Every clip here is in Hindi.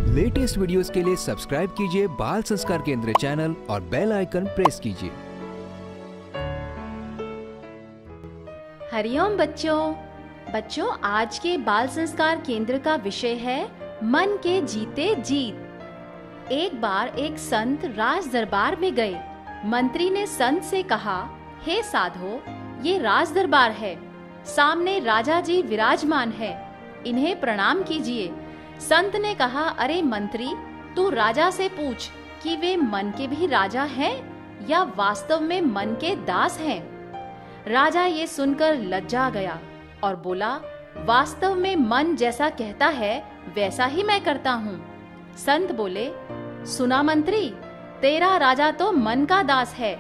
लेटेस्ट वीडियोस के लिए सब्सक्राइब कीजिए बाल संस्कार केंद्र चैनल और बेल आइकन प्रेस कीजिए। हरिओम बच्चों, आज के बाल संस्कार केंद्र का विषय है मन के जीते जीत। एक बार एक संत राज दरबार में गए। मंत्री ने संत से कहा, हे साधो, ये राज दरबार है, सामने राजा जी विराजमान है, इन्हें प्रणाम कीजिए। संत ने कहा, अरे मंत्री, तू राजा से पूछ कि वे मन के भी राजा हैं या वास्तव में मन के दास हैं। राजा ये सुनकर लज्जा गया और बोला, वास्तव में मन जैसा कहता है वैसा ही मैं करता हूँ। संत बोले, सुना मंत्री, तेरा राजा तो मन का दास है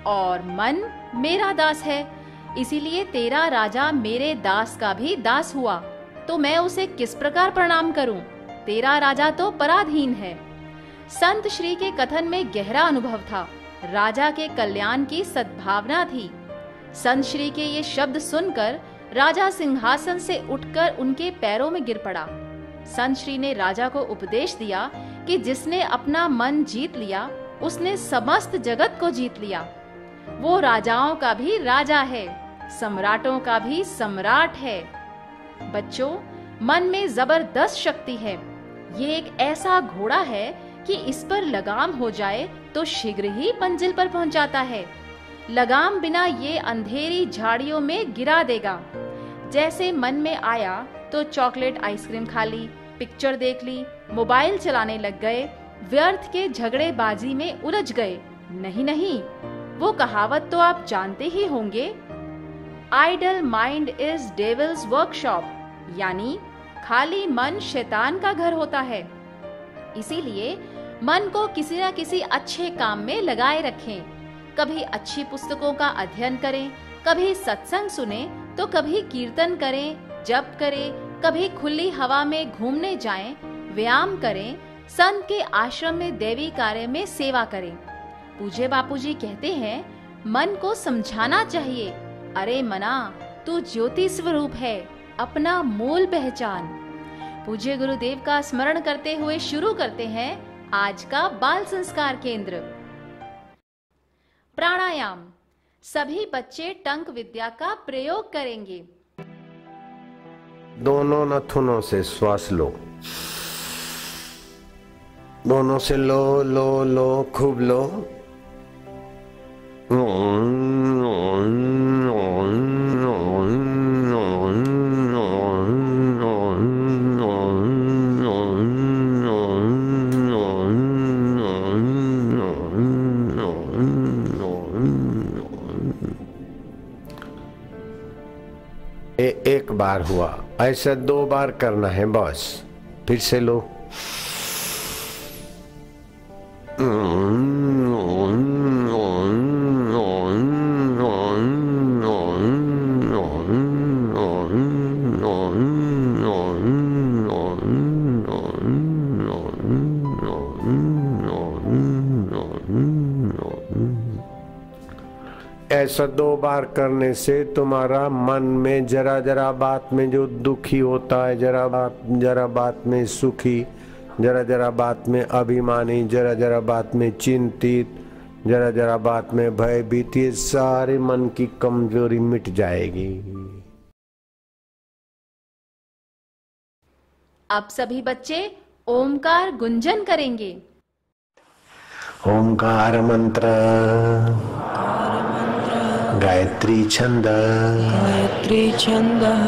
और मन मेरा दास है, इसीलिए तेरा राजा मेरे दास का भी दास हुआ, तो मैं उसे किस प्रकार प्रणाम करूं? तेरा राजा तो पराधीन है। संत श्री के कथन में गहरा अनुभव था, राजा के कल्याण की सद्भावना थी। संत श्री के ये शब्द सुनकर राजा सिंहासन से उठकर उनके पैरों में गिर पड़ा। संत श्री ने राजा को उपदेश दिया कि जिसने अपना मन जीत लिया उसने समस्त जगत को जीत लिया। वो राजाओं का भी राजा है, सम्राटों का भी सम्राट है। बच्चों, मन में जबरदस्त शक्ति है। ये एक ऐसा घोड़ा है कि इस पर लगाम हो जाए तो शीघ्र ही मंजिल पर पहुंच जाता है। लगाम बिना ये अंधेरी झाड़ियों में गिरा देगा। जैसे मन में आया तो चॉकलेट आइसक्रीम खा ली, पिक्चर देख ली, मोबाइल चलाने लग गए, व्यर्थ के झगड़ेबाजी में उलझ गए। नहीं, वो कहावत तो आप जानते ही होंगे, idle mind is devil's workshop, यानी खाली मन शैतान का घर होता है। इसीलिए मन को किसी न किसी अच्छे काम में लगाए रखें। कभी अच्छी पुस्तकों का अध्ययन करें, कभी सत्संग सुने तो कभी कीर्तन करें, जप करें, कभी खुली हवा में घूमने जाएं, व्यायाम करें, संत के आश्रम में दैवी कार्य में सेवा करें। पूज्य बापूजी कहते हैं, मन को समझाना चाहिए, अरे मना, तू ज्योति स्वरूप है, अपना मूल पहचान। पूज्य गुरुदेव का स्मरण करते हुए शुरू करते हैं आज का बाल संस्कार केंद्र। प्राणायाम। सभी बच्चे टंक विद्या का प्रयोग करेंगे। दोनों नथुनों से श्वास लो, दोनों से लो लो लो, खूब लो। एक बार हुआ, ऐसा 2 बार करना है बस। फिर से लो। ऐसा 2 बार करने से तुम्हारा मन में जरा जरा बात में जो दुखी होता है, जरा बात में सुखी, जरा बात में अभिमानी, जरा बात में चिंतित, जरा बात में भयभीत, ये सारे मन की कमजोरी मिट जाएगी। अब सभी बच्चे ओमकार गुंजन करेंगे। ओमकार मंत्र, गायत्री छंद,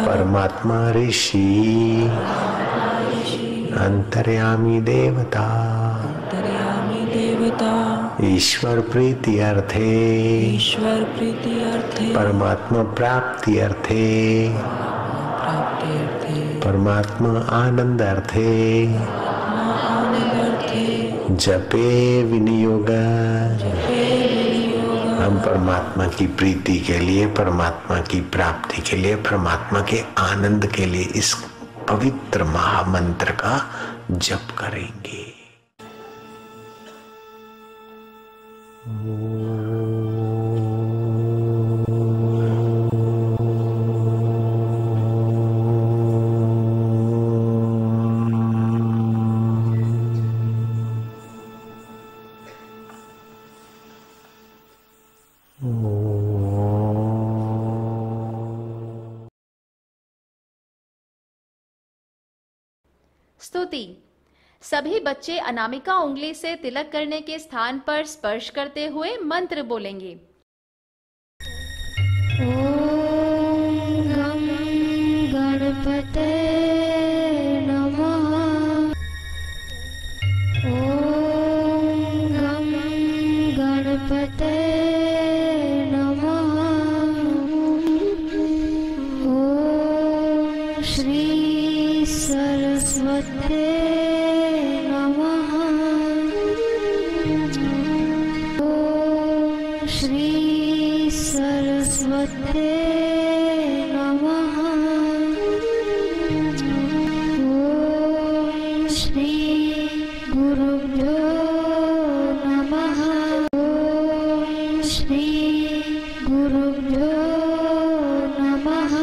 परमात्मा ऋषि, अंतर्यामी देवता, ईश्वर प्रीति अर्थे, परमात्मा प्राप्ति अर्थे, परमात्मा आनंद अर्थे, जपे विनियोग। हम परमात्मा की प्रीति के लिए, परमात्मा की प्राप्ति के लिए, परमात्मा के आनंद के लिए इस पवित्र महामंत्र का जप करेंगे। स्तुति। सभी बच्चे अनामिका उंगली से तिलक करने के स्थान पर स्पर्श करते हुए मंत्र बोलेंगे। ओम गं गणपते नमः। ओम गं गणपते नमः। ओम श्री सरस्वते नमः। ओम श्री सरस्वते नमः। ओम श्री गुरुभ्यो नमः। ओम श्री गुरुभ्यो नमः।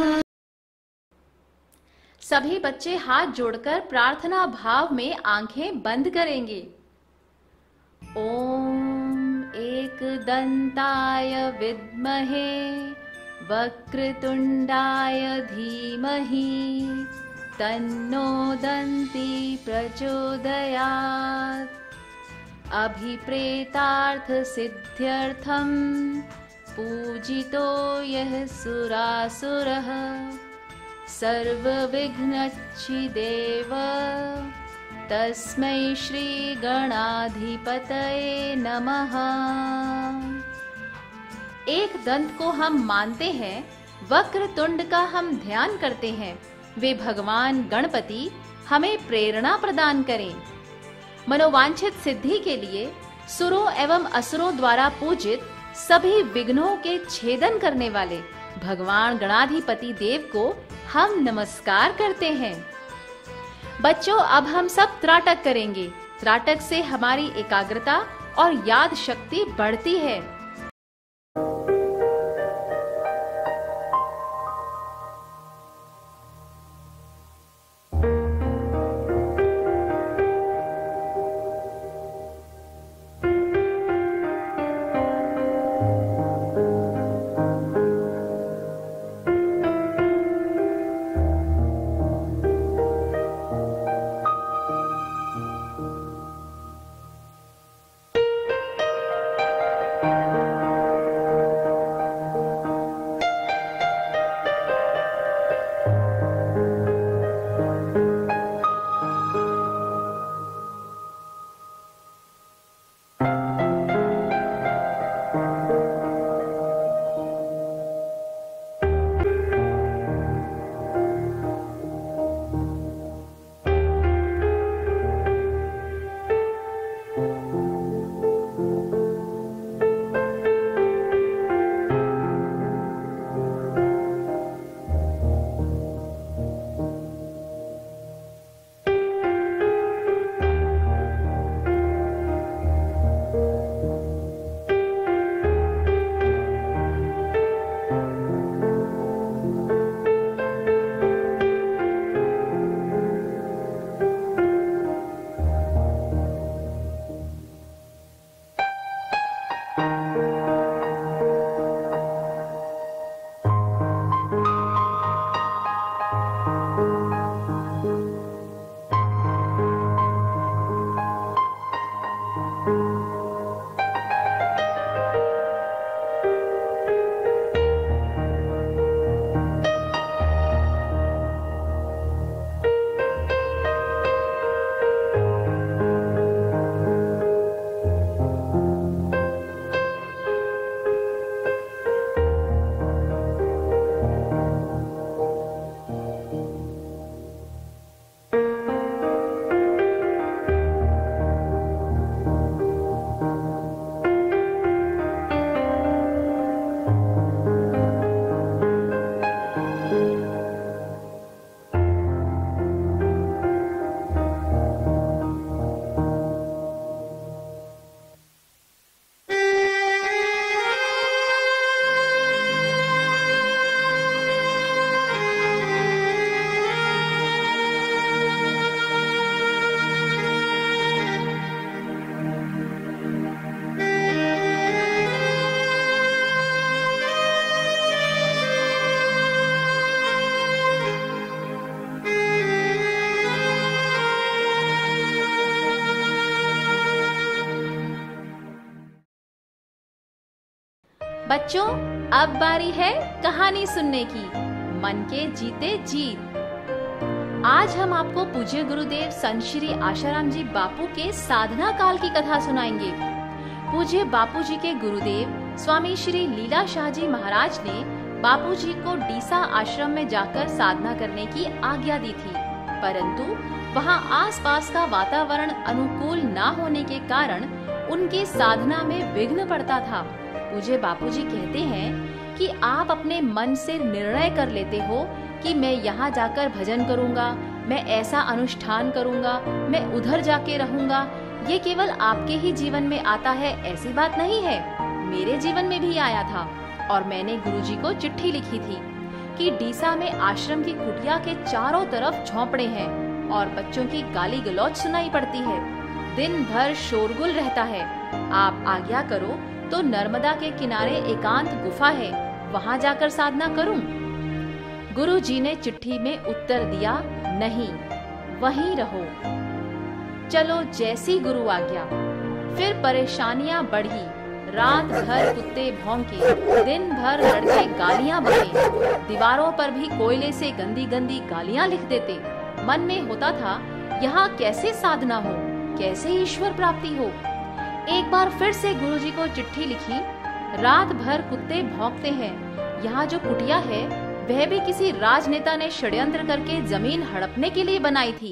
सभी बच्चे हाथ जोड़कर प्रार्थना भाव में आंखें बंद करेंगे। ओम एकदंताय विद्महे वक्रतुंडाय धीमहि तन्नो दन्ति प्रचोदयात्। अभिप्रेतार्थ सिद्ध्यर्थं पूजितो यः सुरासुरः सर्वविघ्नच्छिदेव तस्मै श्री गणाधिपतये नमः। एक दंत को हम मानते हैं, वक्रतुंड का हम ध्यान करते हैं। वे भगवान गणपति हमें प्रेरणा प्रदान करें। मनोवांछित सिद्धि के लिए सुरों एवं असुरों द्वारा पूजित सभी विघ्नों के छेदन करने वाले भगवान गणाधिपति देव को हम नमस्कार करते हैं। बच्चों, अब हम सब त्राटक करेंगे। त्राटक से हमारी एकाग्रता और याद शक्ति बढ़ती है। बच्चों, अब बारी है कहानी सुनने की, मन के जीते जीत। आज हम आपको पूज्य गुरुदेव संत श्री आशाराम जी बापू के साधना काल की कथा सुनाएंगे। पूज्य बापू जी के गुरुदेव स्वामी श्री लीला शाह जी महाराज ने बापू जी को डीसा आश्रम में जाकर साधना करने की आज्ञा दी थी, परंतु वहां आसपास का वातावरण अनुकूल ना होने के कारण उनकी साधना में विघ्न पड़ता था। पूज्य बापू जी कहते हैं कि आप अपने मन से निर्णय कर लेते हो कि मैं यहाँ जाकर भजन करूँगा, मैं ऐसा अनुष्ठान करूँगा, मैं उधर जाके रहूँगा। ये केवल आपके ही जीवन में आता है ऐसी बात नहीं है, मेरे जीवन में भी आया था। और मैंने गुरुजी को चिट्ठी लिखी थी कि डीसा में आश्रम की कुटिया के चारों तरफ झोंपड़े हैं और बच्चों की गाली गलौज सुनाई पड़ती है, दिन भर शोरगुल रहता है। आप आज्ञा करो तो नर्मदा के किनारे एकांत गुफा है, वहां जाकर साधना करूं। गुरुजी ने चिट्ठी में उत्तर दिया, नहीं, वहीं रहो। चलो जैसी गुरु आज्ञा। फिर परेशानियां बढ़ी, रात भर कुत्ते भौंके, दिन भर लड़के गालियां बके, दीवारों पर भी कोयले से गंदी गंदी गालियां लिख देते। मन में होता था यहाँ कैसे साधना हो, कैसे ईश्वर प्राप्ति हो। एक बार फिर से गुरुजी को चिट्ठी लिखी, रात भर कुत्ते भौंकते हैं, यहाँ जो कुटिया है वह भी किसी राजनेता ने षड्यंत्र करके जमीन हड़पने के लिए बनाई थी।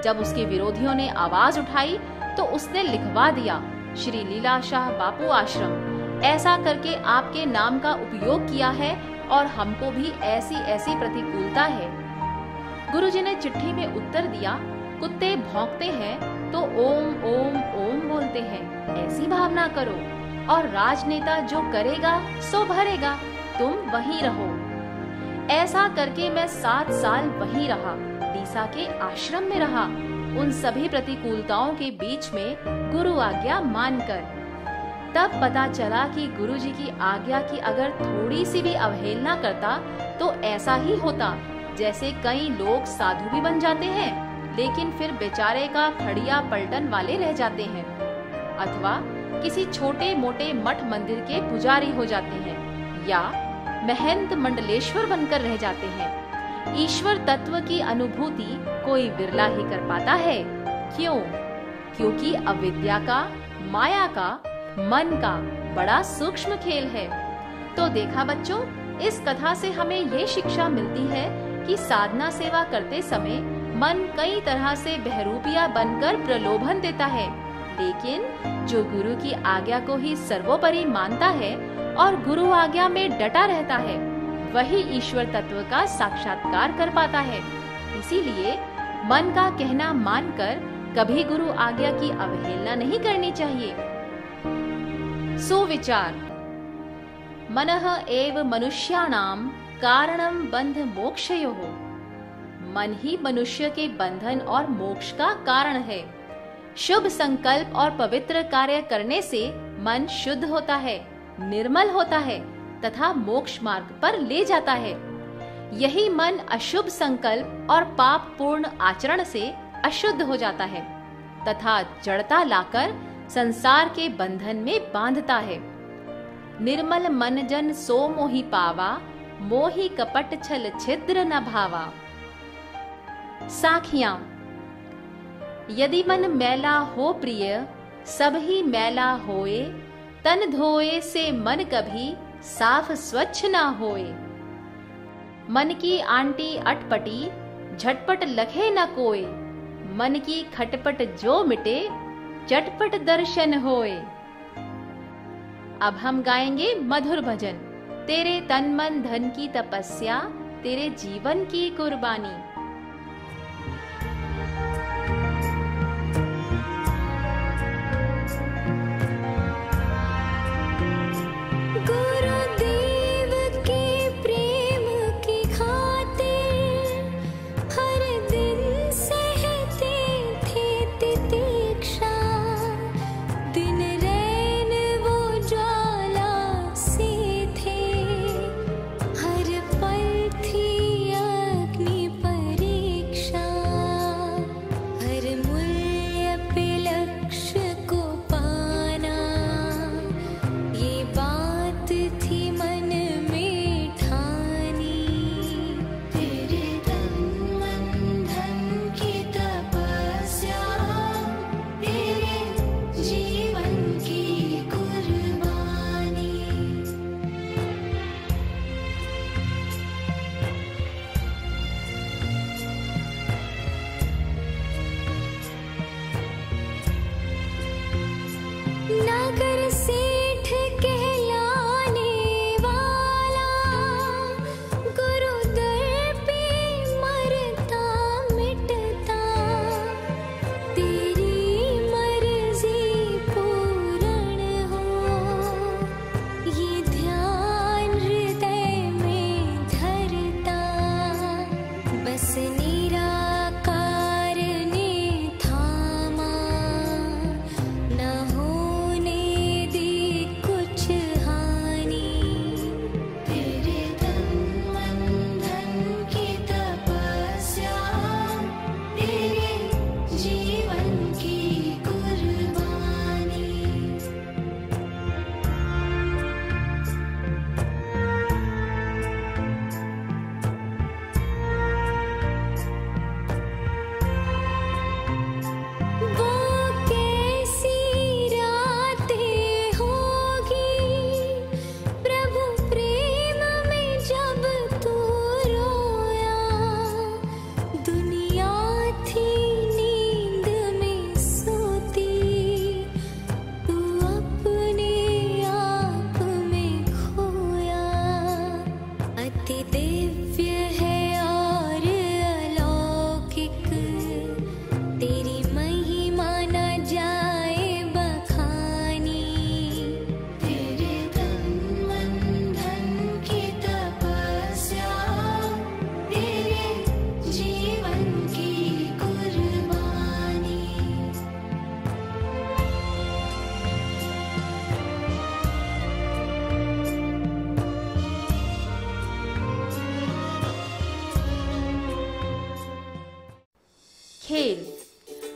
जब उसके विरोधियों ने आवाज उठाई तो उसने लिखवा दिया, श्री लीला शाह बापू आश्रम, ऐसा करके आपके नाम का उपयोग किया है और हमको भी ऐसी ऐसी प्रतिकूलता है। गुरुजी ने चिट्ठी में उत्तर दिया, कुत्ते भौंकते हैं तो ओम ओम ओम बोलते हैं, ऐसी भावना करो और राजनेता जो करेगा सो भरेगा, तुम वहीं रहो। ऐसा करके मैं 7 साल वहीं रहा, डीसा के आश्रम में रहा, उन सभी प्रतिकूलताओं के बीच में गुरु आज्ञा मानकर। तब पता चला कि गुरुजी की आज्ञा की अगर थोड़ी सी भी अवहेलना करता तो ऐसा ही होता जैसे कई लोग साधु भी बन जाते हैं लेकिन फिर बेचारे का खड़िया पलटन वाले रह जाते हैं, अथवा किसी छोटे मोटे मठ मंदिर के पुजारी हो जाते हैं या महंत मंडलेश्वर बनकर रह जाते हैं। ईश्वर तत्व की अनुभूति कोई विरला ही कर पाता है। क्यों? क्योंकि अविद्या का, माया का, मन का बड़ा सूक्ष्म खेल है। तो देखा बच्चों, इस कथा से हमें ये शिक्षा मिलती है कि साधना सेवा करते समय मन कई तरह से बहरूपिया बनकर प्रलोभन देता है, लेकिन जो गुरु की आज्ञा को ही सर्वोपरि मानता है और गुरु आज्ञा में डटा रहता है, वही ईश्वर तत्व का साक्षात्कार कर पाता है। इसीलिए मन का कहना मानकर कभी गुरु आज्ञा की अवहेलना नहीं करनी चाहिए। सुविचार, मनः एव मनुष्याणाम कारणम बंध मोक्षयोः। मन ही मनुष्य के बंधन और मोक्ष का कारण है। शुभ संकल्प और पवित्र कार्य करने से मन शुद्ध होता है, निर्मल होता है तथा मोक्ष मार्ग पर ले जाता है। यही मन अशुभ संकल्प और पाप पूर्ण आचरण से अशुद्ध हो जाता है तथा जड़ता लाकर संसार के बंधन में बांधता है। निर्मल मन जन सो मोहि पावा, मोहि कपट छल छिद्र न भावा। साखियां, यदि मन मैला हो प्रिय, सब ही मैला होए, तन धोए से मन कभी साफ स्वच्छ ना होए। मन की आंटी अटपटी, झटपट लखे न कोय, मन की खटपट जो मिटे, चटपट दर्शन होए। अब हम गाएंगे मधुर भजन, तेरे तन मन धन की तपस्या, तेरे जीवन की कुर्बानी। हर पल थी अग्नि पर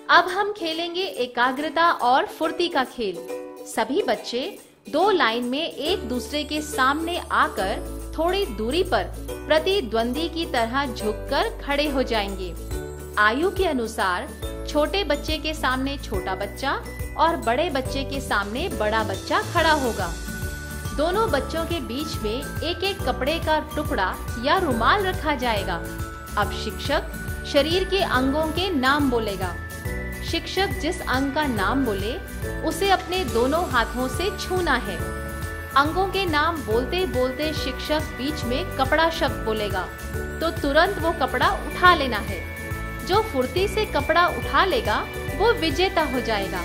अब हम खेलेंगे एकाग्रता और फुर्ती का खेल। सभी बच्चे 2 लाइन में एक दूसरे के सामने आकर थोड़ी दूरी पर प्रतिद्वंदी की तरह झुककर खड़े हो जाएंगे। आयु के अनुसार छोटे बच्चे के सामने छोटा बच्चा और बड़े बच्चे के सामने बड़ा बच्चा खड़ा होगा। दोनों बच्चों के बीच में एक एक कपड़े का टुकड़ा या रुमाल रखा जाएगा। अब शिक्षक शरीर के अंगों के नाम बोलेगा। शिक्षक जिस अंग का नाम बोले उसे अपने दोनों हाथों से छूना है। अंगों के नाम बोलते बोलते शिक्षक बीच में कपड़ा शब्द बोलेगा तो तुरंत वो कपड़ा उठा लेना है। जो फुर्ती से कपड़ा उठा लेगा वो विजेता हो जाएगा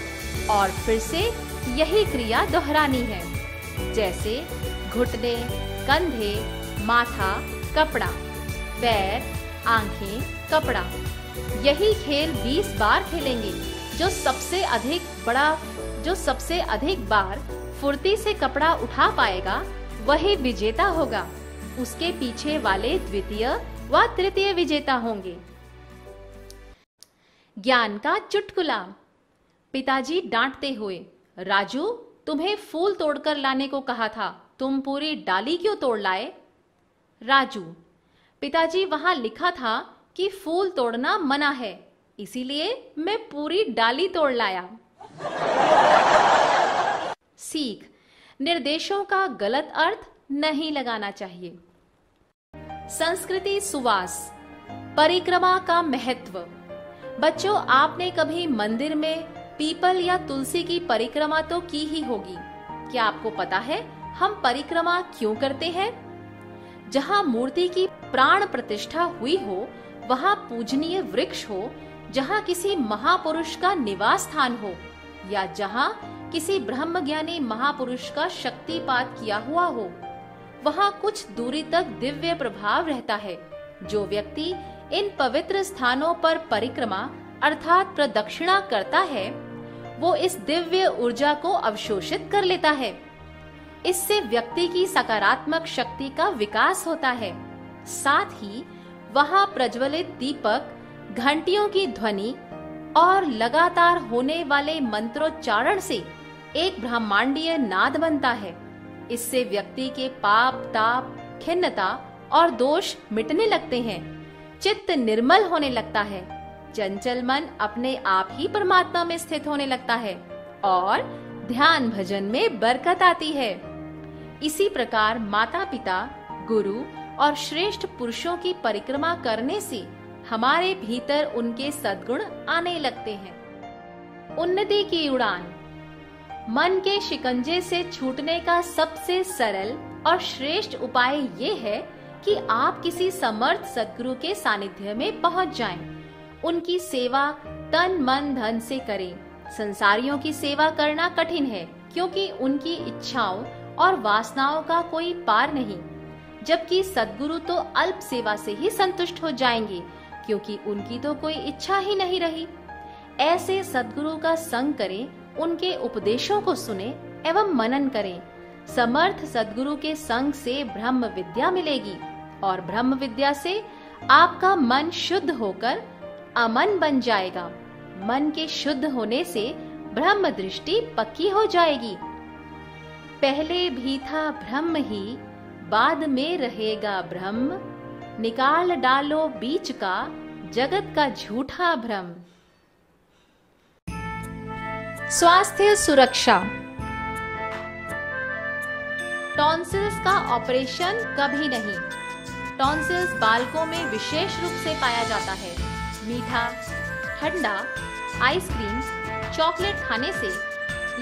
और फिर से यही क्रिया दोहरानी है, जैसे घुटने, कंधे, माथा, कपड़ा, पैर, आंखें, कपड़ा। यही खेल 20 बार खेलेंगे। जो सबसे अधिक बार फुर्ती से कपड़ा उठा पाएगा वही विजेता होगा। उसके पीछे वाले द्वितीय व तृतीय विजेता होंगे। ज्ञान का चुटकुला। पिताजी डांटते हुए, राजू तुम्हें फूल तोड़कर लाने को कहा था, तुम पूरी डाली क्यों तोड़ लाए? राजू, पिताजी वहां लिखा था कि फूल तोड़ना मना है, इसीलिए मैं पूरी डाली तोड़ लाया। सीख, निर्देशों का गलत अर्थ नहीं लगाना चाहिए। संस्कृति सुवास, परिक्रमा का महत्व। बच्चों, आपने कभी मंदिर में पीपल या तुलसी की परिक्रमा तो की ही होगी। क्या आपको पता है हम परिक्रमा क्यों करते हैं? जहाँ मूर्ति की प्राण प्रतिष्ठा हुई हो, वहाँ पूजनीय वृक्ष हो, जहाँ किसी महापुरुष का निवास स्थान हो या जहाँ किसी ब्रह्मज्ञानी महापुरुष का शक्तिपात किया हुआ हो, वहाँ कुछ दूरी तक दिव्य प्रभाव रहता है। जो व्यक्ति इन पवित्र स्थानों पर परिक्रमा अर्थात प्रदक्षिणा करता है, वो इस दिव्य ऊर्जा को अवशोषित कर लेता है। इससे व्यक्ति की सकारात्मक शक्ति का विकास होता है। साथ ही वहाँ प्रज्वलित दीपक, घंटियों की ध्वनि और लगातार होने वाले मंत्रोच्चारण से एक ब्रह्मांडीय नाद बनता है। इससे व्यक्ति के पाप, ताप, खिन्नता और दोष मिटने लगते हैं। चित्त निर्मल होने लगता है। चंचल मन अपने आप ही परमात्मा में स्थित होने लगता है और ध्यान भजन में बरकत आती है। इसी प्रकार माता पिता, गुरु और श्रेष्ठ पुरुषों की परिक्रमा करने से हमारे भीतर उनके सद्गुण आने लगते हैं। उन्नति की उड़ान। मन के शिकंजे से छूटने का सबसे सरल और श्रेष्ठ उपाय ये है कि आप किसी समर्थ सद्गुरु के सानिध्य में पहुंच जाएं। उनकी सेवा तन मन धन से करें। संसारियों की सेवा करना कठिन है क्योंकि उनकी इच्छाओं और वासनाओं का कोई पार नहीं, जबकि सद्गुरु तो अल्प सेवा से ही संतुष्ट हो जाएंगे क्योंकि उनकी तो कोई इच्छा ही नहीं रही। ऐसे सद्गुरु का संग करें, उनके उपदेशों को सुने एवं मनन करें। समर्थ सद्गुरु के संग से ब्रह्म विद्या मिलेगी और ब्रह्म विद्या से आपका मन शुद्ध होकर अमन बन जाएगा। मन के शुद्ध होने से ब्रह्म दृष्टि पक्की हो जाएगी। पहले भी था ब्रह्म ही, बाद में रहेगा ब्रह्म। निकाल डालो बीच का जगत का झूठा भ्रम। स्वास्थ्य सुरक्षा। टॉन्सिल्स का ऑपरेशन कभी नहीं। टॉन्सिल्स बालकों में विशेष रूप से पाया जाता है। मीठा, ठंडा, आइसक्रीम, चॉकलेट खाने से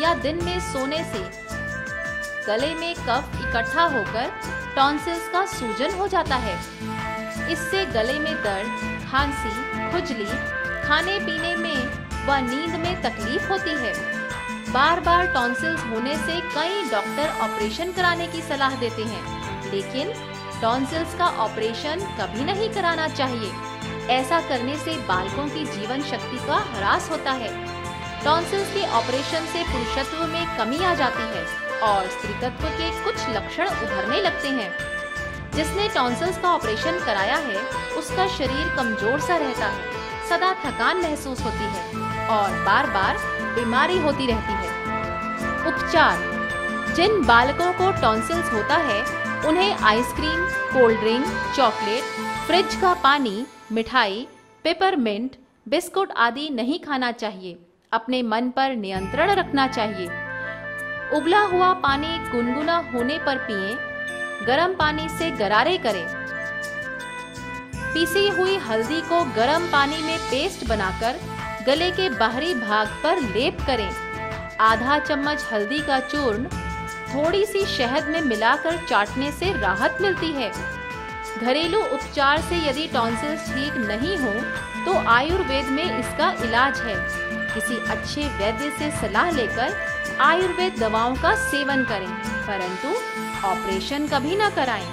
या दिन में सोने से गले में कफ इकट्ठा होकर टॉन्सिल्स का सूजन हो जाता है। इससे गले में दर्द, खांसी, खुजली, खाने पीने में व नींद में तकलीफ होती है। बार बार टॉन्सिल्स होने से कई डॉक्टर ऑपरेशन कराने की सलाह देते हैं, लेकिन टॉन्सिल्स का ऑपरेशन कभी नहीं कराना चाहिए। ऐसा करने से बालकों की जीवन शक्ति का ह्रास होता है। टॉन्सिल्स के ऑपरेशन से पुरुषत्व में कमी आ जाती है और स्त्रीत्व के कुछ लक्षण उभरने लगते हैं। जिसने टॉन्सिल्स का ऑपरेशन कराया है उसका शरीर कमजोर सा रहता है, सदा थकान महसूस होती है और बार बार बीमारी होती रहती है। उपचार: जिन बालकों को टॉन्सिल्स होता है उन्हें ice cream, cold drink, chocolate, fridge का पानी, मिठाई, पेपरमिंट, बिस्कुट आदि नहीं खाना चाहिए। अपने मन पर नियंत्रण रखना चाहिए। उबला हुआ पानी गुनगुना होने पर पिएं। गर्म पानी से गरारे करें। पीसी हुई हल्दी को गर्म पानी में पेस्ट बनाकर गले के बाहरी भाग पर लेप करें। आधा चम्मच हल्दी का चूर्ण थोड़ी सी शहद में मिलाकर चाटने से राहत मिलती है। घरेलू उपचार से यदि टॉन्सिल्स ठीक नहीं हो तो आयुर्वेद में इसका इलाज है। किसी अच्छे वैद्य से सलाह लेकर आयुर्वेद दवाओं का सेवन करें, परंतु ऑपरेशन कभी ना कराएं।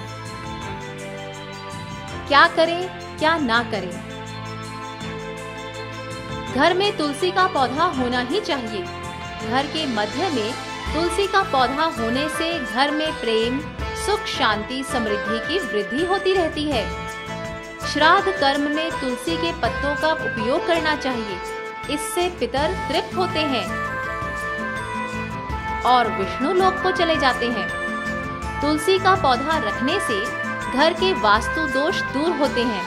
क्या करें, क्या ना करें? घर में तुलसी का पौधा होना ही चाहिए। घर के मध्य में तुलसी का पौधा होने से घर में प्रेम, सुख, शांति, समृद्धि की वृद्धि होती रहती है। श्राद्ध कर्म में तुलसी के पत्तों का उपयोग करना चाहिए। इससे पितर तृप्त होते हैं और विष्णु लोक को चले जाते हैं। तुलसी का पौधा रखने से घर के वास्तु दोष दूर होते हैं।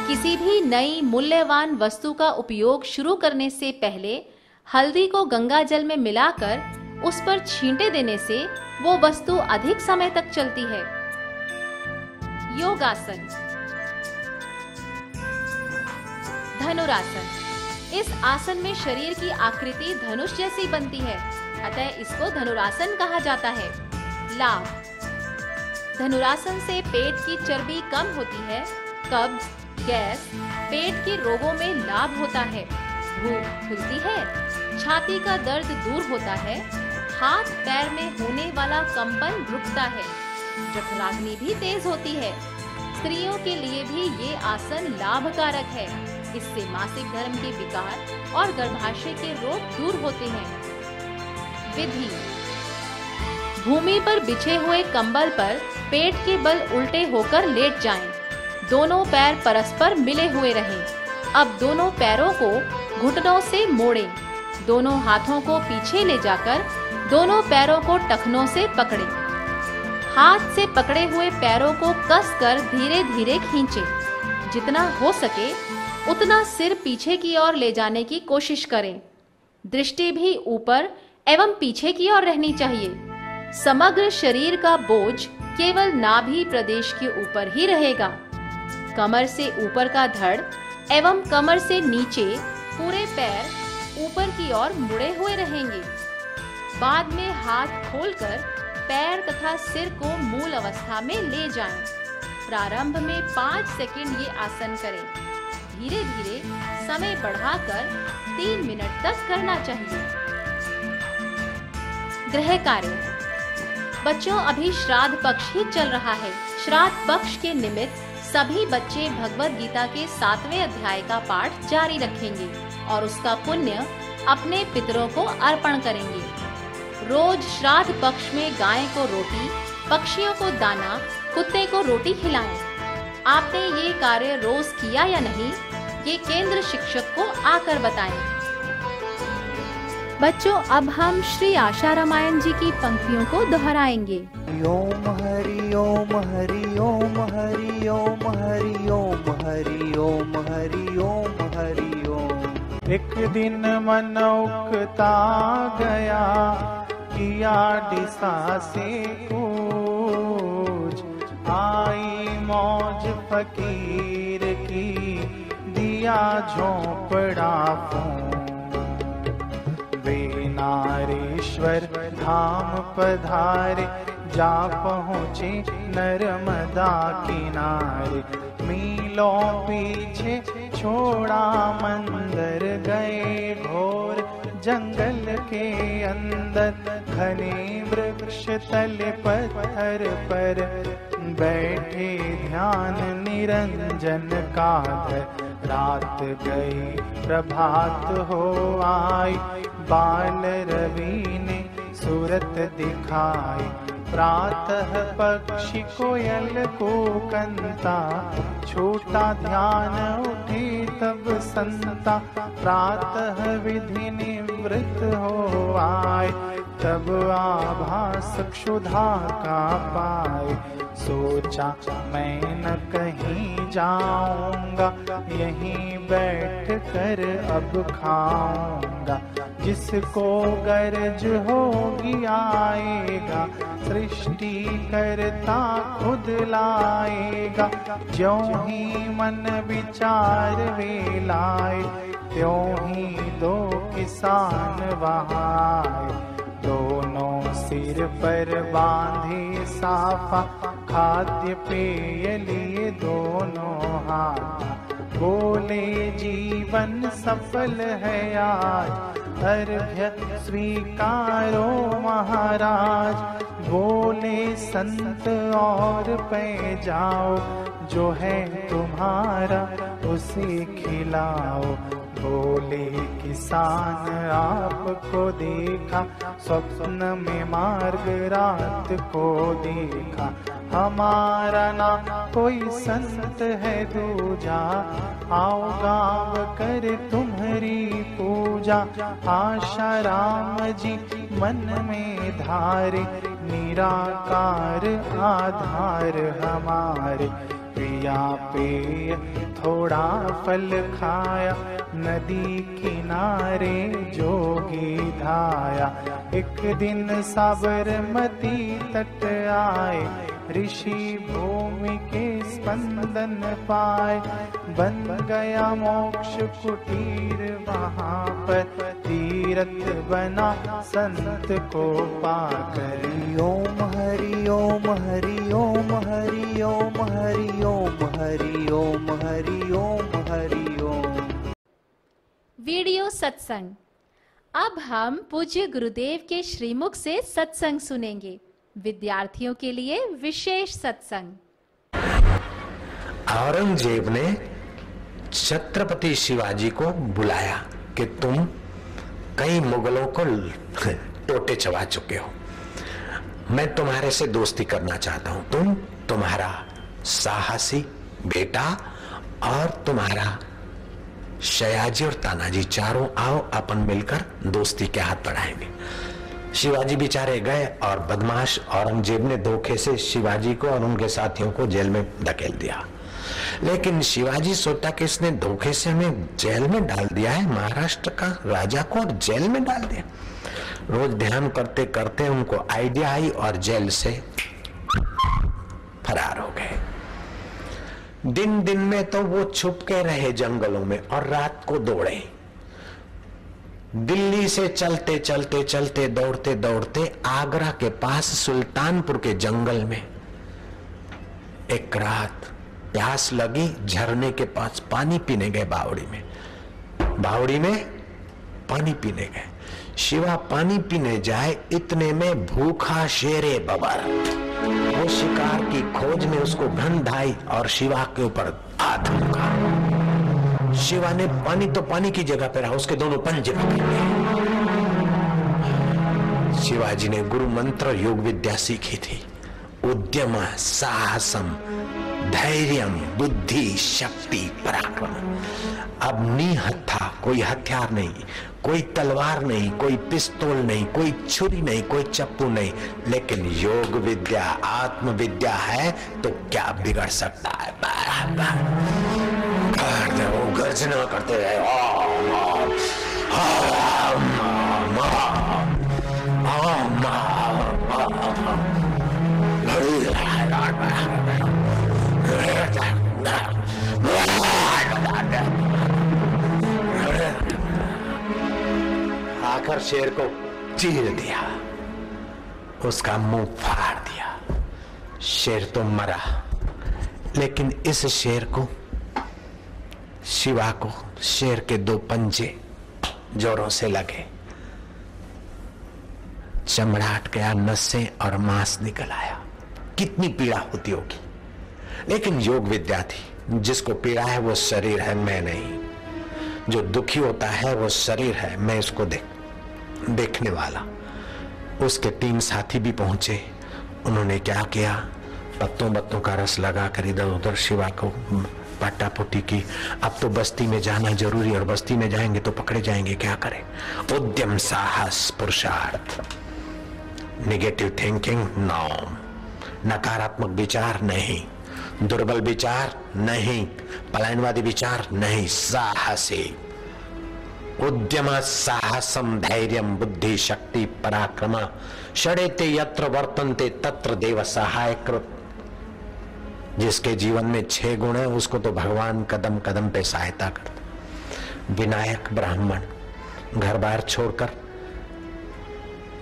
किसी भी नई मूल्यवान वस्तु का उपयोग शुरू करने से पहले हल्दी को गंगा जल में मिलाकर उस पर छींटे देने से वो वस्तु अधिक समय तक चलती है। योगासन। धनुरासन। इस आसन में शरीर की आकृति धनुष जैसी बनती है, अतः इसको धनुरासन कहा जाता है। लाभ: धनुरासन से पेट की चर्बी कम होती है, कब्ज, गैस, पेट के रोगों में लाभ होता है, भूख खुलती है, छाती का दर्द दूर होता है, हाथ पैर में होने वाला कंपन रुकता है, जठराग्नि भी तेज होती है। स्त्रियों के लिए भी ये आसन लाभकारक है। इससे मासिक धर्म के विकार और गर्भाशय के रोग दूर होते हैं। विधि: भूमि पर बिछे हुए कंबल पर पेट के बल उल्टे होकर लेट जाएं। दोनों पैर परस्पर मिले हुए रहें। अब दोनों पैरों को घुटनों से मोड़ें। दोनों हाथों को पीछे ले जाकर दोनों पैरों को टखनों से पकड़ें। हाथ से पकड़े हुए पैरों को कसकर धीरे धीरे खींचें। जितना हो सके उतना सिर पीछे की ओर ले जाने की कोशिश करें। दृष्टि भी ऊपर एवं पीछे की ओर रहनी चाहिए। समग्र शरीर का बोझ केवल नाभि प्रदेश के ऊपर ही रहेगा। कमर से ऊपर का धड़ एवं कमर से नीचे पूरे पैर ऊपर की ओर मुड़े हुए रहेंगे। बाद में हाथ खोलकर पैर तथा सिर को मूल अवस्था में ले जाएं। प्रारंभ में 5 सेकंड ये आसन करें। धीरे धीरे समय बढ़ाकर 3 मिनट तक करना चाहिए। गृह कार्य: बच्चों, अभी श्राद्ध पक्ष ही चल रहा है। श्राद्ध पक्ष के निमित्त सभी बच्चे भगवद गीता के 7वें अध्याय का पाठ जारी रखेंगे और उसका पुण्य अपने पितरों को अर्पण करेंगे। रोज श्राद्ध पक्ष में गाय को रोटी, पक्षियों को दाना, कुत्ते को रोटी खिलाएं। आपने ये कार्य रोज किया या नहीं, ये केंद्र शिक्षक को आकर बताएं। बच्चों, अब हम श्री आशा रामायण जी की पंक्तियों को दोहराएंगे। ओम हरि ओम हरि ओम हरि ओम हरि ओम हरि ओम हरि ओम हरि ओम। एक दिन मन उकता गया, किया दिशा से कूच, आई मौज फकीर की, दिया झोंपड़ा फूंक। वे नारेश्वर धाम पधारे, जा पहुँचे नर्मदा किनारे। मीलों पीछे छोड़ा मंदिर, गए घोर जंगल के अंदर। घने वृक्ष तले पत्थर पर, बैठे ध्यान निरंजन का धर। रात गई प्रभात हो आई, बाल रवि ने सूरत दिखाई। प्रातः पक्षी कोयल को कंता, छोटा ध्यान उठे तब संता प्रातः विधि निवृत्त हो आए, तब आभास क्षुधा का पाए। सोचा मैं न कहीं जाऊंगा, यहीं बैठ कर अब खाऊंगा। जिसको गरज होगी आएगा, सृष्टि करता खुद लाएगा। ज्यों ही मन विचार वे लाए, त्यों ही दो किसान वहाँ आए। दोनों सिर पर बांधे साफा, खाद्य पेय लिए दोनों हाथ। बोले जीवन सफल है आज, अर्घ्य स्वीकारो महाराज। बोले संत और पे जाओ, जो है तुम्हारा उसे खिलाओ। बोले किसान आपको देखा, स्वप्न में मार्ग रात को देखा। हमारा ना कोई संत है दूजा, आओ गाँव कर तुम्हारी पूजा। आशा राम जी मन में धारे, निराकार आधार हमारे। पिया पेय थोड़ा फल खाया, नदी किनारे जोगी धाया। एक दिन साबरमती तट आए, ऋषि भूमि के स्पंदन पाए। बन गया मोक्ष कुटीर वहाँ पर, तीर्थ बना संत को पाकर। ओम हरि ओम हरि ओम हरि ओम हरि ओम हरि ओम हरि ओम हरि ओम। वीडियो सत्संग। अब हम पूज्य गुरुदेव के श्रीमुख से सत्संग सुनेंगे। विद्यार्थियों के लिए विशेष सत्संग। औरंगजेब ने छत्रपति शिवाजी को बुलाया कि तुम कई मुगलों को टोटे चबा चुके हो, मैं तुम्हारे से दोस्ती करना चाहता हूं। तुम्हारा साहसी बेटा और तुम्हारा शयाजी और तानाजी चारों आओ, अपन मिलकर दोस्ती के हाथ बढ़ाएंगे। शिवाजी बेचारे गए और बदमाश औरंगजेब ने धोखे से शिवाजी को और उनके साथियों को जेल में धकेल दिया। लेकिन शिवाजी सोचा कि इसने धोखे से हमें जेल में डाल दिया है, महाराष्ट्र का राजा को और जेल में डाल दिया। रोज ध्यान करते करते उनको आइडिया आई और जेल से फरार हो गए। दिन दिन में तो वो छुप के रहे जंगलों में और रात को दौड़े। दिल्ली से चलते चलते चलते दौड़ते दौड़ते आगरा के पास सुल्तानपुर के जंगल में एक रात प्यास लगी, झरने के पास पानी पीने गए। बावड़ी में पानी पीने गए। शिवा पानी पीने जाए, इतने में भूखा शेरे बबर वो शिकार की खोज में उसको गंध आई और शिवा के ऊपर आ धमका। शिवा ने पानी की जगह पर रहा, उसके दोनों पंजे पकड़ लिए। शिवाजी ने गुरु मंत्र योग विद्या सीखी थी। उद्यम साहसम धैर्यम बुद्धि शक्ति पराक्रम। अब निहत्था, कोई हथियार नहीं, कोई तलवार नहीं, कोई पिस्तौल नहीं, कोई छुरी नहीं, कोई चप्पू नहीं, लेकिन योग विद्या आत्म विद्या है तो क्या बिगड़ सकता है। वो गर्जना करते रहे। आकर शेर को चीर दिया, उसका मुंह फाड़ दिया। शेर तो मरा, लेकिन इस शेर को, शिवा को, शेर के दो पंजे जोरों से लगे। चमड़ा हट गया, नसें और मांस निकल आया। कितनी पीड़ा होती होगी, लेकिन योग विद्या थी। जिसको पीड़ा है वो शरीर है, मैं नहीं। जो दुखी होता है वो शरीर है, मैं इसको देखने वाला। उसके 3 साथी भी पहुंचे। उन्होंने क्या किया, पत्तों का रस लगाकर इधर उधर शिवा को पाटापोटी की। अब तो बस्ती में जाना जरूरी, और बस्ती में जाएंगे तो पकड़े जाएंगे, क्या करें। उद्यम, साहस, पुरुषार्थ, नेगेटिव थिंकिंग नो, नकारात्मक विचार नहीं, दुर्बल विचार नहीं, पलायनवादी विचार नहीं, साहसी, उद्यम, साहसम, धैर्यम, बुद्धि, शक्ति, पराक्रम, षडेते यत्र वर्तन्ते तत्र देव सहायकृत। जिसके जीवन में 6 गुण है उसको तो भगवान कदम कदम पे सहायता करता। विनायक ब्राह्मण घर बार छोड़कर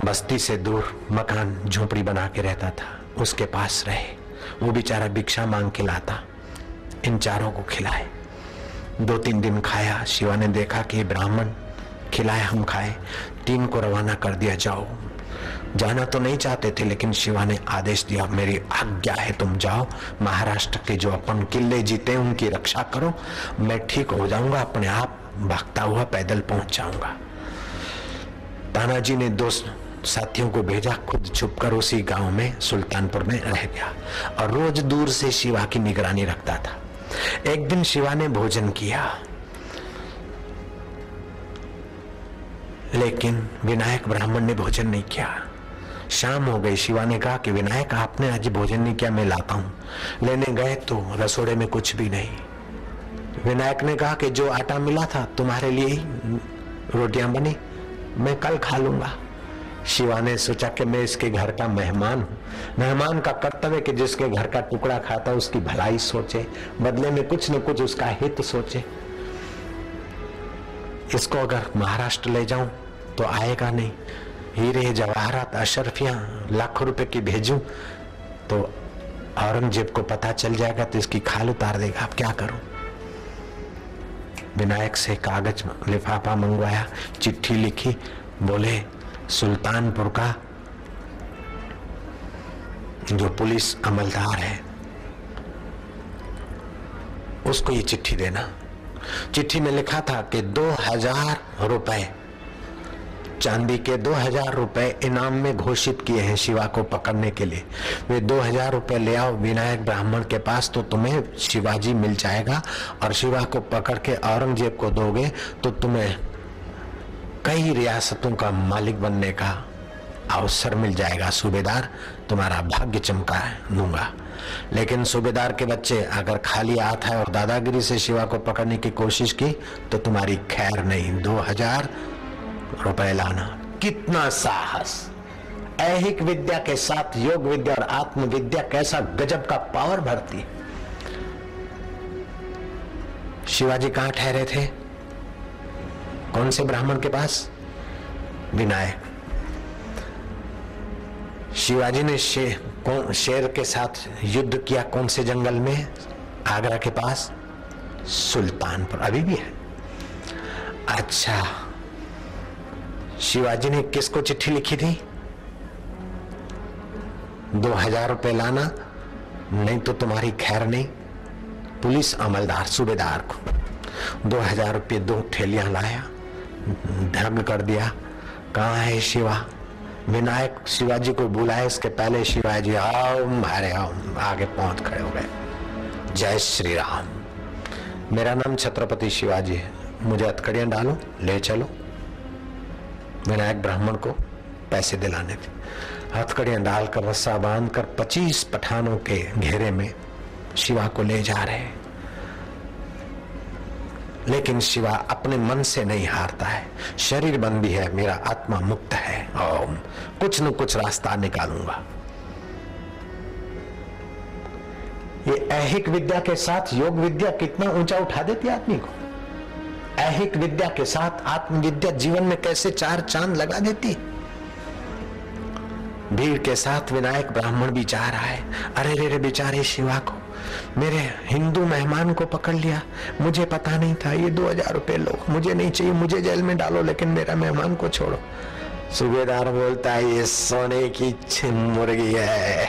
बस्ती से दूर मकान झोपड़ी बना के रहता था, उसके पास रहे। वो बेचारा भिक्षा मांग के लाता, इन चारों को खिलाए। 2-3 दिन खाया। शिवा ने देखा कि ब्राह्मण खिलाए, हम खाए। 3 को रवाना कर दिया, जाओ। जाना तो नहीं चाहते थे, लेकिन शिवा ने आदेश दिया, मेरी आज्ञा है, तुम जाओ। महाराष्ट्र के जो अपन किले जीते उनकी रक्षा करो, मैं ठीक हो जाऊंगा, अपने आप भागता हुआ पैदल पहुंच जाऊंगा। तानाजी ने 2 साथियों को भेजा, खुद छुपकर उसी गांव में सुल्तानपुर में रह गया और रोज दूर से शिवा की निगरानी रखता था। एक दिन शिवा ने भोजन किया, लेकिन विनायक ब्राह्मण ने भोजन नहीं किया। शाम हो गई। शिवा ने कहा कि विनायक, आपने आज भोजन नहीं किया, मैं लाता हूं। लेने गए तो रसोड़े में कुछ भी नहीं। विनायक ने कहा कि जो आटा मिला था तुम्हारे लिए ही रोटियां बनी, मैं कल खा लूंगा। शिवा ने सोचा कि मैं इसके घर का मेहमान हूं, मेहमान का कर्तव्य कि जिसके घर का टुकड़ा खाता उसकी भलाई सोचे, बदले में कुछ न कुछ उसका हित सोचे। इसको अगर महाराष्ट्र ले जाऊं तो आएगा नहीं, हीरे जवाहरात अशरफियां लाखों रुपए की भेजूं तो औरंगजेब को पता चल जाएगा तो इसकी खाल उतार देगा। अब क्या करूं। विनायक से कागज लिफाफा मंगवाया, चिट्ठी लिखी, बोले सुल्तानपुर का जो पुलिस अमलदार है उसको ये चिट्ठी देना। चिट्ठी में लिखा था कि 2000 रुपए, चांदी के 2000 रुपए इनाम में घोषित किए हैं शिवा को पकड़ने के लिए। वे 2000 रुपए ले आओ विनायक ब्राह्मण के पास तो तुम्हें शिवाजी मिल जाएगा, और शिवा को पकड़ के औरंगजेब को दोगे तो तुम्हें कई रियासतों का मालिक बनने का अवसर मिल जाएगा। सूबेदार, तुम्हारा भाग्य चमका दूंगा। लेकिन सूबेदार के बच्चे अगर खाली हाथ है और दादागिरी से शिवा को पकड़ने की कोशिश की तो तुम्हारी खैर नहीं। 2000 रुपए लाना। कितना साहस! ऐहिक विद्या के साथ योग विद्या और आत्म विद्या कैसा गजब का पावर भरती। शिवाजी कहां ठहरे थे? कौन से ब्राह्मण के पास? विनायक। शिवाजी ने शेर के साथ युद्ध किया कौन से जंगल में? आगरा के पास सुल्तानपुर, अभी भी है। अच्छा, शिवाजी ने किसको चिट्ठी लिखी थी? 2000 रुपए लाना, नहीं तो तुम्हारी खैर नहीं। पुलिस अमलदार सूबेदार को 2000 रुपये 2 ठेलियां लाया, ढंग कर दिया। कहाँ है शिवा? विनायक शिवाजी को बुलाए इसके पहले शिवाजी आओ मारे आओ आगे पहुंच खड़े हो गए। जय श्री राम। मेरा नाम छत्रपति शिवाजी है, मुझे हथकड़ियां डालो, ले चलो। विनायक ब्राह्मण को पैसे दिलाने थे। हथकड़ियां डालकर रस्सा बांधकर 25 पठानों के घेरे में शिवा को ले जा रहे। लेकिन शिवा अपने मन से नहीं हारता है। शरीर बंदी है, मेरा आत्मा मुक्त है, ओम कुछ न कुछ रास्ता निकालूंगा। ये ऐहिक विद्या के साथ योग विद्या कितना ऊंचा उठा देती है आदमी को। ऐहिक विद्या के साथ आत्म विद्या जीवन में कैसे 4 चांद लगा देती। भीड़ के साथ विनायक ब्राह्मण भी जा रहा है। अरे रे बेचारे शिवा को, मेरे हिंदू मेहमान को पकड़ लिया, मुझे पता नहीं था। ये 2000 रुपए लो, मुझे नहीं चाहिए, मुझे जेल में डालो, लेकिन मेरा मेहमान को छोड़ो। सूबेदार बोलता है ये सोने की मुर्गी है,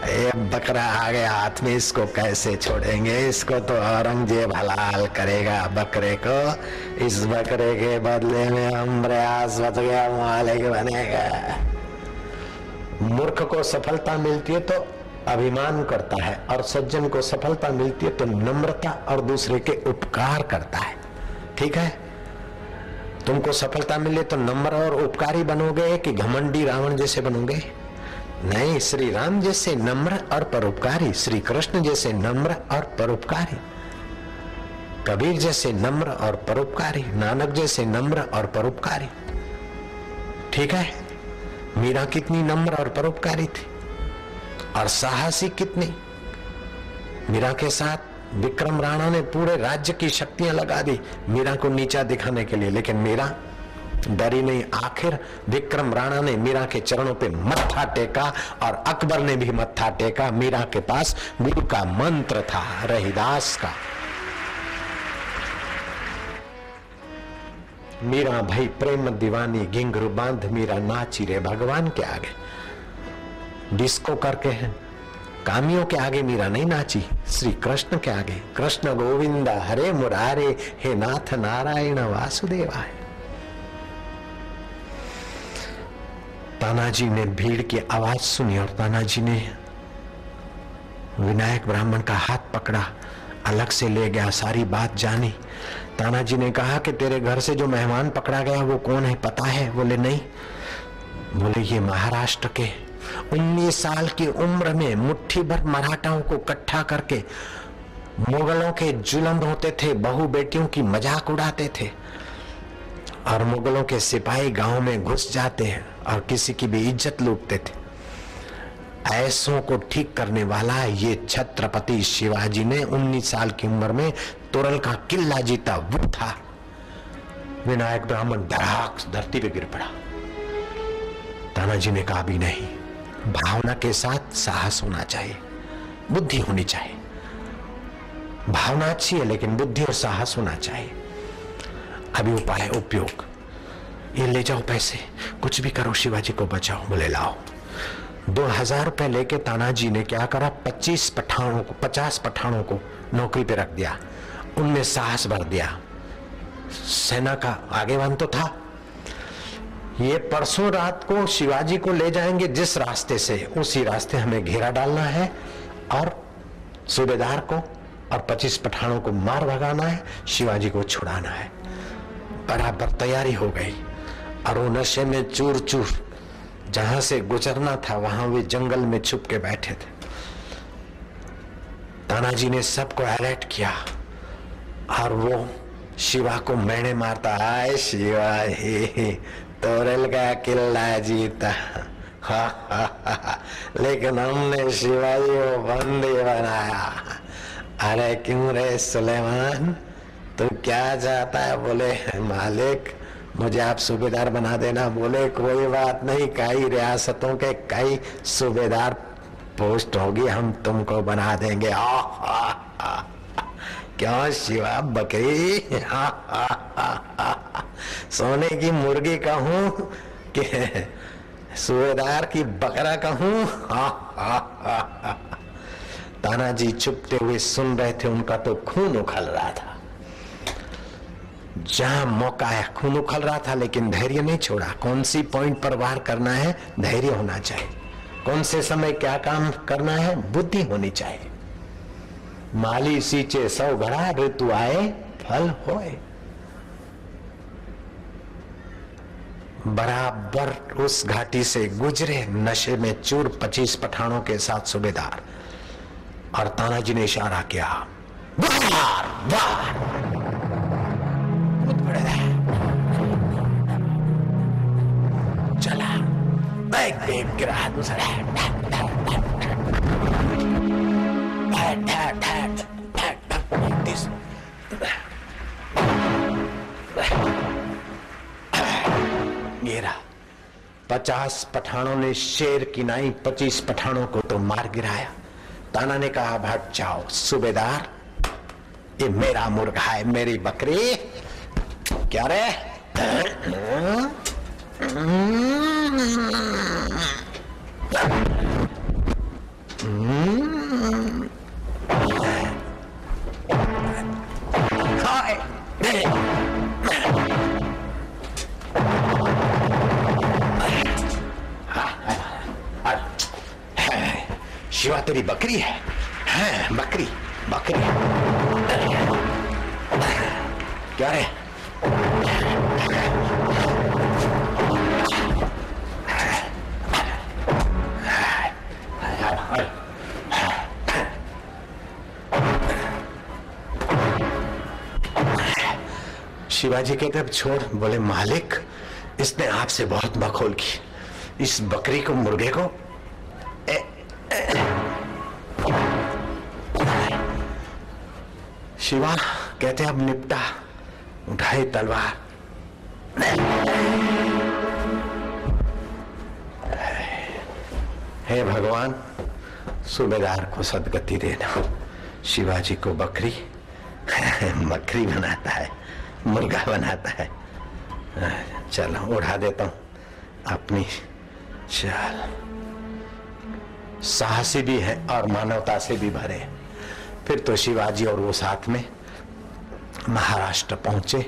ये बकरा आ गया हाथ में, इसको कैसे छोड़ेंगे? इसको तो औरंगजेब हलाल करेगा बकरे को, इस बकरे के बदले में हम प्रयास बच गया मालिक बनेगा। मूर्ख को सफलता मिलती है तो अभिमान करता है, और सज्जन को सफलता मिलती है तो नम्रता और दूसरे के उपकार करता है। ठीक है, तुमको सफलता मिले तो नम्र और उपकारी बनोगे कि घमंडी रावण जैसे बनोगे? नहीं, श्री राम जैसे नम्र और परोपकारी, श्री कृष्ण जैसे नम्र और परोपकारी, कबीर जैसे नम्र और परोपकारी, नानक जैसे नम्र और परोपकारी। ठीक है, मीरा कितनी नम्र और परोपकारी थी, और साहसी कितनी। मीरा के साथ विक्रम राणा ने पूरे राज्य की शक्तियां लगा दी मीरा को नीचा दिखाने के लिए, लेकिन मीरा डरी नहीं। आखिर विक्रम राणा ने मीरा के चरणों पे मत्था टेका, और अकबर ने भी मत्था टेका। मीरा के पास गुरु का मंत्र था, रहीदास का। मीरा भाई प्रेम दीवानी, घिंघरू बांध मीरा नाची रे भगवान के आगे। डिस्को करके हैं, कामियों के आगे मीरा नहीं नाची, श्री कृष्ण के आगे। कृष्ण गोविंदा हरे मुरारे, हे नाथ नारायण वासुदेवाय। तानाजी ने भीड़ की आवाज सुनी और तानाजी ने विनायक ब्राह्मण का हाथ पकड़ा, अलग से ले गया, सारी बात जानी। तानाजी ने कहा कि तेरे घर से जो मेहमान पकड़ा गया वो कौन है, पता है? बोले नहीं। बोले ये महाराष्ट्र के 19 साल की उम्र में मुट्ठी भर मराठाओं को इकट्ठा करके मुगलों के जुल्म होते थे, बहू बेटियों की मजाक उड़ाते थे, और मुगलों के सिपाही गांव में घुस जाते हैं और किसी की भी इज्जत लूटते थे। ऐसों को ठीक करने वाला ये छत्रपति शिवाजी ने 19 साल की उम्र में तोरल का किला जीता, वो था। विनायक ब्राह्मण धड़ाक धरती पे गिर पड़ा। तानाजी ने कहा भी नहीं, भावना के साथ साहस होना चाहिए, बुद्धि होनी चाहिए। भावना अच्छी है लेकिन बुद्धि और साहस होना चाहिए। अभी उपाय उपयोग, ये ले जाओ पैसे, कुछ भी करो, शिवाजी को बचाओ। बोले लाओ। 2000 रुपए लेके तानाजी ने क्या करा, 50 पठानों को नौकरी पे रख दिया, उनमें साहस भर दिया। सेना का आगेवान तो था। ये परसों रात को शिवाजी को ले जाएंगे जिस रास्ते से, उसी रास्ते हमें घेरा डालना है और सूबेदार को और 25 पठानों को मार भगाना है, शिवाजी को छुड़ाना है। बराबर तैयारी हो गई, और वो नशे में चूर चूर जहां से गुजरना था वहां वे जंगल में छुप के बैठे थे। तानाजी ने सबको अलर्ट किया, और वो शिवा को मैंने मारता, आए शिवा ही तोरल का किला जीता, लेकिन हमने शिवाजी को बंदी बनाया। अरे क्यों रे सुलेमान, तू क्या चाहता है? बोले मालिक मुझे आप सूबेदार बना देना। बोले कोई बात नहीं, कई रियासतों के कई सूबेदार पोस्ट होगी, हम तुमको बना देंगे। क्यों शिवा बकरी, सोने की मुर्गी कहूं कि सूबेदार की बकरा कहूं? तानाजी चुपते हुए सुन रहे थे, उनका तो खून उखल रहा था। जहां मौका है खून उखल रहा था, लेकिन धैर्य नहीं छोड़ा। कौन सी पॉइंट पर वार करना है, धैर्य होना चाहिए। कौन से समय क्या काम करना है, बुद्धि होनी चाहिए। माली सींचे 100 घड़ा, ऋतु आए फल होए। बराबर उस घाटी से गुजरे नशे में चूर 25 पठानों के साथ सूबेदार, और तानाजी ने इशारा किया, वार वार। चला एक गिरा दूसरा, गिरा। 50 पठानों ने शेर की नाई 25 पठानों को तो मार गिराया। ताना ने कहा भाग जाओ सूबेदार, ये मेरा मुर्गा है, मेरी बकरी। क्या रे? शिवा तेरी बकरी है? हैं, बकरी बकरी क्या है? शिवाजी कहते अब छोड़। बोले मालिक, इसने आपसे बहुत बखौल की, इस बकरी को, मुर्गे को शिवा कहते अब निपटा। उठाए तलवार, हे भगवान सूबेदार को सदगति देना। शिवाजी को बकरी बकरी बनाता है, मुर्गा बनाता है। चलो उड़ा देता हूं अपनी चाल। साहसी भी है और मानवता से भी भरे। फिर तो शिवाजी और वो साथ में महाराष्ट्र पहुंचे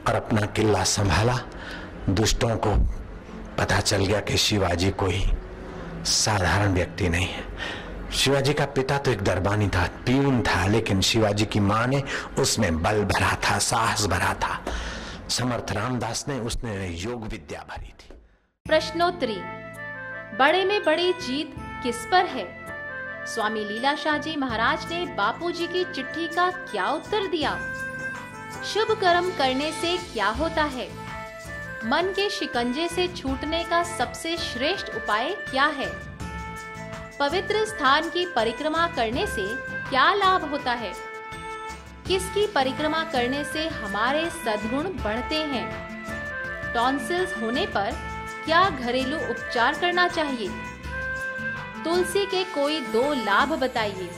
और अपना किला संभाला। दुष्टों को पता चल गया कि शिवाजी कोई साधारण व्यक्ति नहीं है। शिवाजी का पिता तो एक दरबानी था, प्यून था, लेकिन शिवाजी की मां ने उसमें बल भरा था, साहस भरा था। समर्थ रामदास ने उसने योग विद्या भरी थी। प्रश्नोत्तरी, बड़े में बड़ी जीत किस पर है? स्वामी लीलाशाह जी महाराज ने बापूजी की चिट्ठी का क्या उत्तर दिया? शुभ कर्म करने से क्या होता है? मन के शिकंजे से छूटने का सबसे श्रेष्ठ उपाय क्या है? पवित्र स्थान की परिक्रमा करने से क्या लाभ होता है? किसकी परिक्रमा करने से हमारे सद्गुण बढ़ते हैं? टॉन्सिल्स होने पर क्या घरेलू उपचार करना चाहिए? तुलसी के कोई 2 लाभ बताइए।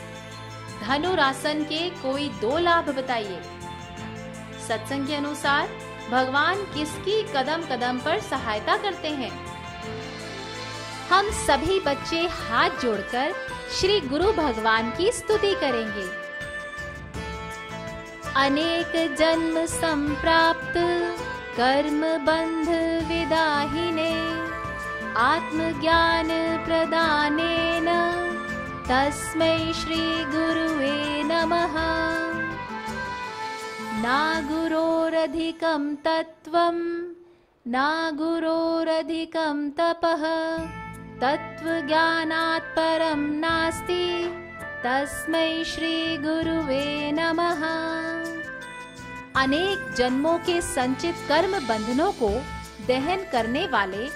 धनुरासन के कोई 2 लाभ बताइए। सत्संग के अनुसार भगवान किसकी कदम कदम पर सहायता करते हैं? हम सभी बच्चे हाथ जोड़कर श्री गुरु भगवान की स्तुति करेंगे। अनेक जन्म संप्राप्त कर्म बंध विदाहिने आत्मज्ञान प्रदानेन तस्मै श्री गुरुवे नमः। ना गुरोरधिकं तत्त्वं ना गुरोरधिकं तपः तत्त्वज्ञानात् परं नास्ति तस्मै श्री गुरुवे नमः। अनेक जन्मों के संचित कर्म बंधनों को दहन करने वाले,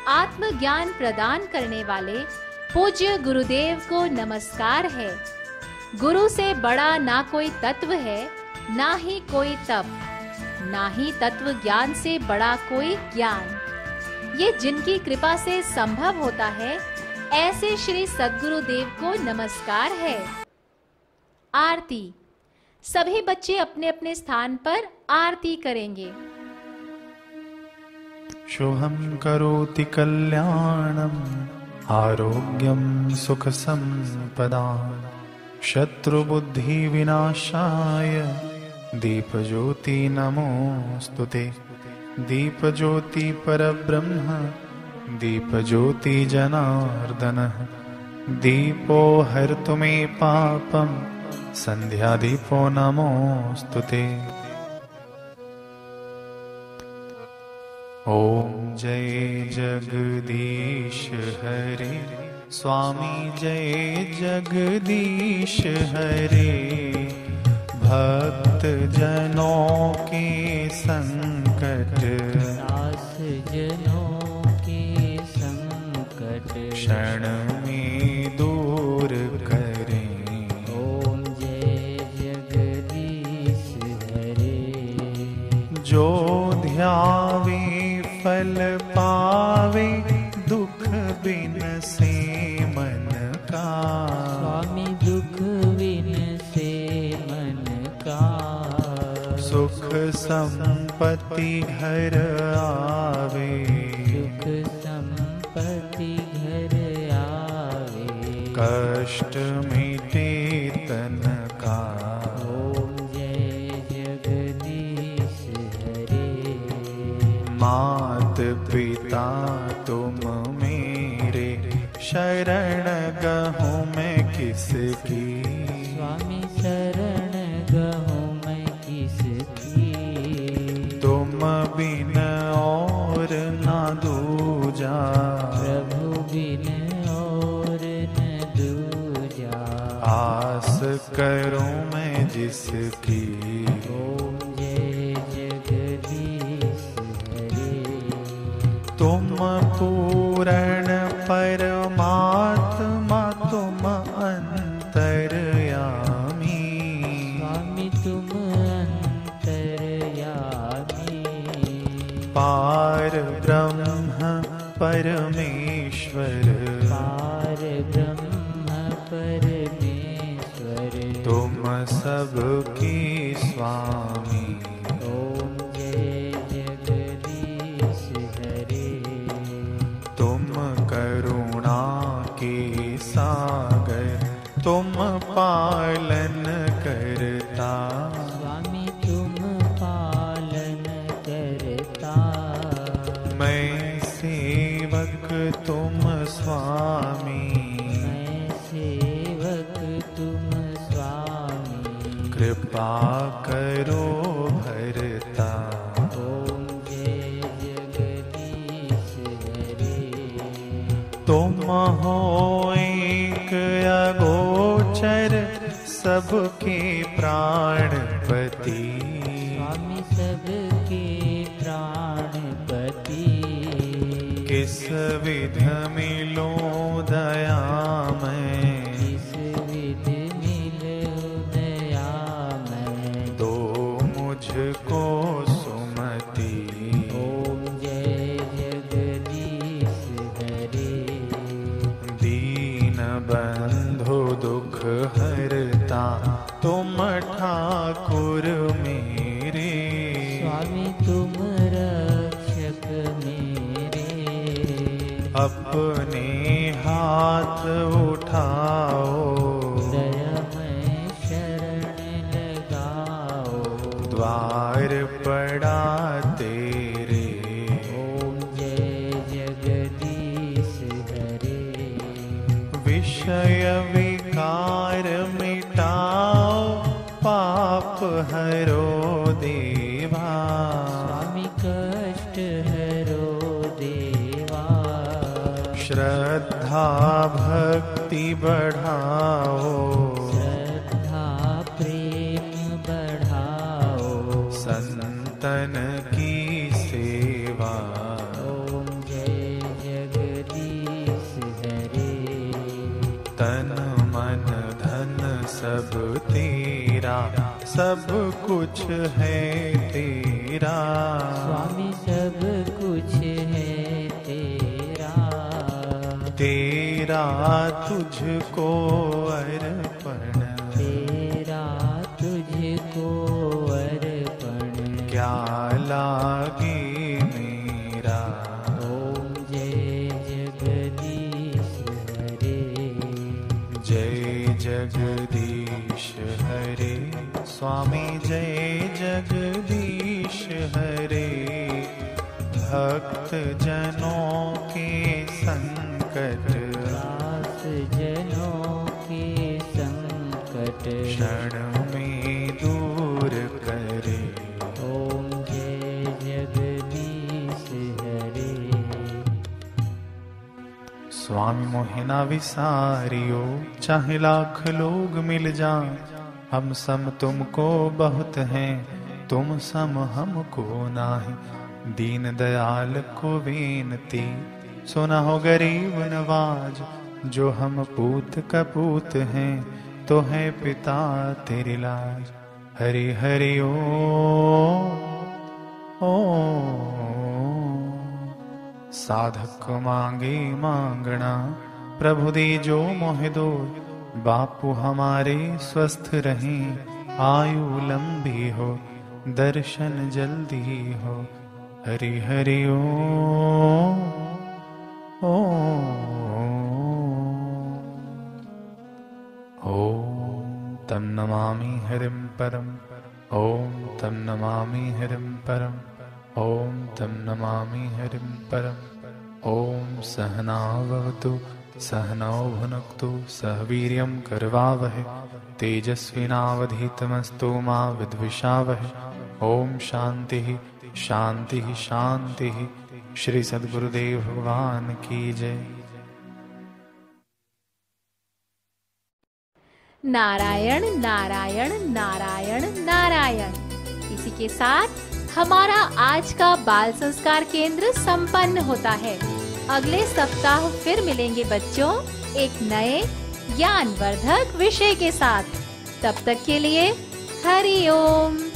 आत्मज्ञान प्रदान करने वाले पूज्य गुरुदेव को नमस्कार है। गुरु से बड़ा ना कोई तत्व है, ना ही कोई तप, ना ही तत्व ज्ञान से बड़ा कोई ज्ञान। ये जिनकी कृपा से संभव होता है, ऐसे श्री सद्गुरुदेव को नमस्कार है। आरती। सभी बच्चे अपने अपने स्थान पर आरती करेंगे। शुभं करोति कल्याणम् आरोग्यं सुख संपदाम् शत्रुबुद्धि विनाशाय दीपज्योति नमोस्तुते। दीपज्योति परब्रह्म दीपज्योति जनार्दनः दीपो हरतु मे पापं संध्यादीपो नमोस्तुते। ओम जय जगदीश हरे स्वामी जय जगदीश हरे। भक्त जनों के संकट दास जनों के संकट क्षण में दूर करें। ओम जय जगदीश हरे। जो ध्यावे फल पावे दुख बिन से मन का। स्वामी दुख बिन से मन का। सुख संपत्ति घर आवे सुख संपत्ति घर आवे। कष्ट मिटे तन का। ओम जय जगदीश हरे। मात पिता तुम मेरे शरण गहूँ मैं किसकी, स्वामी शरण गहूँ मैं किसकी, तुम बिन और ना दूजा, प्रभु बिन और न दूजा, आस करूं मैं जिसकी, ओम जय जगदीश हरे। तुम पूर्ण परमात्मा तुम अंतर्यामी, स्वामी तुम अंतर्यामी, पार ब्रह्म परमेश्वर, पार ब्रह्म परमेश्वर, तुम सबकी स्वामी, ओम जय जगदीश हरे। तुम करुणा के सागर, तुम पालन करता, स्वामी तुम पालन करता, मैं सेवक तुम स्वामी, मैं सेवक तुम स्वामी, कृपा करो भरता, ओम जय जगदीश हरे। तुम हो एक अगोचर सबके प्राणपति, स्वामी सबके प्राणपति, किस विध मिलो दया में, इस विधि मिलो दया में, दो मुझको सुमति, ओम जय जगदीश हरे। दीन बंधु दुख हरता तुम ठाकुर मेरे, स्वामी तुम रक्षक मेरे, अपने हाथ उठाओ, दयामय शरण लगाओ, द्वार पड़ा तेरे, ओम जय जगदीश हरे। विषय विकार मिटाओ, पाप हरो देवा, स्वामी कष्ट हरो देवा, श्रद्धा भक्ति बढ़ाओ, श्रद्धा प्रेम बढ़ाओ, संतन की सेवा, ओम जय जगदीश हरे। तन मन धन सब तेरा, सब कुछ है तेरा, स्वामी सब कुछ है तेरा, तेरा तुझको अर्पण, तेरा तुझको अर्पण, क्या लागे मेरा, ओम जय जगदीश हरे। जय जगदीश हरे, स्वामी जय जगदीश हरे। भक्त जनों के संकट, दास जनों के संकट, क्षण में दूर करे, ओम जय जगदीश हरे। स्वामी मोहिना विसारियो, चाहे लाख लोग मिल जाएं, हम सम तुमको बहुत हैं, तुम सम हमको नाही। दीन दयाल को विनती, सुना हो गरीब नवाज, जो हम पूत कपूत हैं, तो है पिता तेरी लाज। हरि हरि ओ साधक मांगे मांगना, प्रभु दे जो मोह दो। बापू हमारे स्वस्थ रहें, आयु लंबी हो, दर्शन जल्दी हो। हरि हरि ओ तम नमामि हरिं परम, ओम तम नमामि हरिं परम, ओम तम नमामि हरिं परम। ओम सहना भवतु, सह नौ भुनक्तु सह वीर्यं करवावहै तेजस्विनावधीतमस्तु मा विद्विषावहै। ओम शांति शांति शांति। श्री सद्गुरुदेव भगवान की जय। नारायण नारायण नारायण नारायण। इसी के साथ हमारा आज का बाल संस्कार केंद्र संपन्न होता है। अगले सप्ताह फिर मिलेंगे बच्चों एक नए ज्ञानवर्धक विषय के साथ। तब तक के लिए हरि ओम।